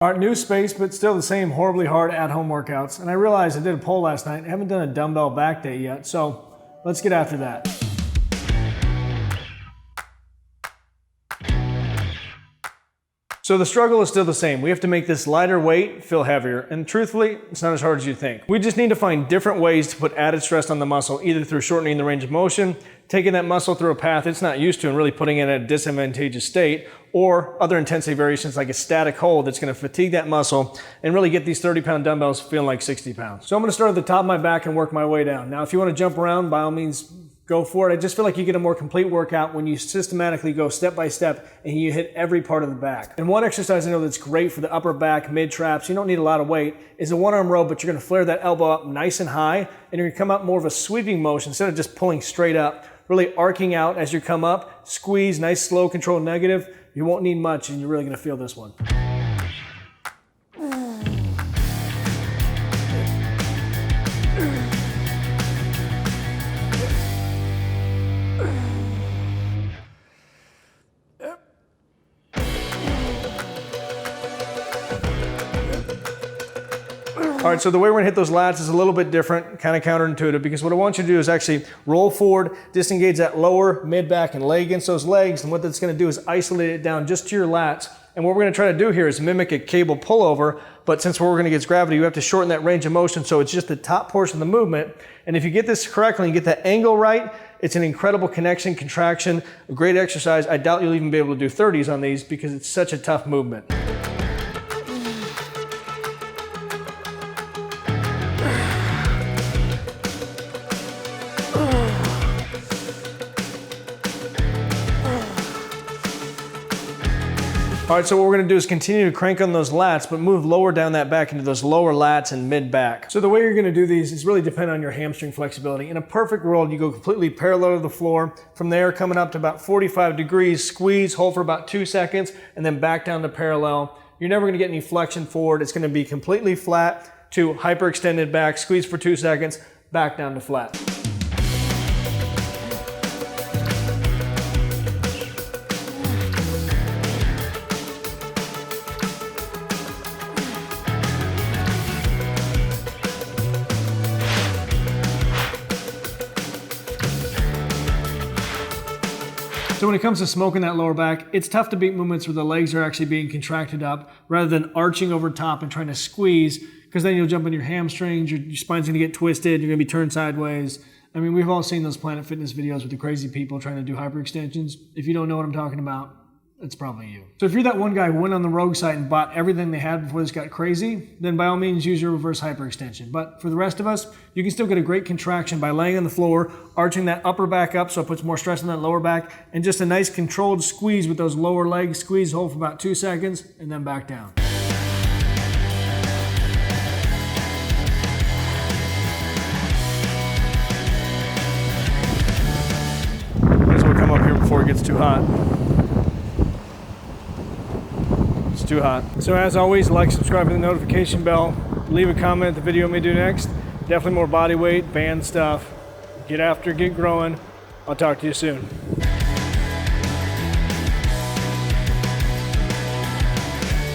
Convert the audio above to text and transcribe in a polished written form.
All right, new space, but still the same horribly hard at-home workouts. And I realized I did a poll last night. I haven't done a dumbbell back day yet, so let's get after that. So the struggle is still the same. We have to make this lighter weight feel heavier. And truthfully, it's not as hard as you think. We just need to find different ways to put added stress on the muscle, either through shortening the range of motion, taking that muscle through a path it's not used to and really putting it in a disadvantageous state, or other intensity variations like a static hold that's going to fatigue that muscle and really get these 30-pound dumbbells feeling like 60 pounds. So I'm going to start at the top of my back and work my way down. Now, if you want to jump around, by all means, go for it. I just feel like you get a more complete workout when you systematically go step by step and you hit every part of the back. And one exercise I know that's great for the upper back, mid traps, you don't need a lot of weight, is a one-arm row, but you're going to flare that elbow up nice and high, and you're going to come up more of a sweeping motion instead of just pulling straight up, really arcing out as you come up, squeeze, nice, slow, controlled negative. You won't need much, and you're really going to feel this one. All right, so the way we're gonna hit those lats is a little bit different, kind of counterintuitive, because what I want you to do is actually roll forward, disengage that lower, mid back, and lay against those legs, and what that's gonna do is isolate it down just to your lats. And what we're gonna try to do here is mimic a cable pullover, but since we're gonna get gravity, you have to shorten that range of motion, so it's just the top portion of the movement. And if you get this correctly and you get that angle right, it's an incredible connection, contraction, a great exercise. I doubt you'll even be able to do 30s on these because it's such a tough movement. All right, so what we're gonna do is continue to crank on those lats, but move lower down that back into those lower lats and mid back. So the way you're gonna do these is really depend on your hamstring flexibility. In a perfect world, you go completely parallel to the floor. From there, coming up to about 45 degrees, squeeze, hold for about 2 seconds, and then back down to parallel. You're never gonna get any flexion forward. It's gonna be completely flat to hyperextended back, squeeze for 2 seconds, back down to flat. So when it comes to smoking that lower back, it's tough to beat movements where the legs are actually being contracted up rather than arching over top and trying to squeeze, because then you'll jump on your hamstrings, your spine's gonna get twisted, you're gonna be turned sideways. I mean, we've all seen those Planet Fitness videos with the crazy people trying to do hyperextensions. If you don't know what I'm talking about, it's probably you. So if you're that one guy who went on the rogue site and bought everything they had before this got crazy, then by all means use your reverse hyperextension. But for the rest of us, you can still get a great contraction by laying on the floor, arching that upper back up so it puts more stress on that lower back, and just a nice controlled squeeze with those lower legs. Squeeze, hold for about 2 seconds, and then back down. Might as well come up here before it gets too hot. Too hot. So as always, like, subscribe, and the notification bell. Leave a comment the video may do next. Definitely more body weight, band stuff. Get after, get growing. I'll talk to you soon.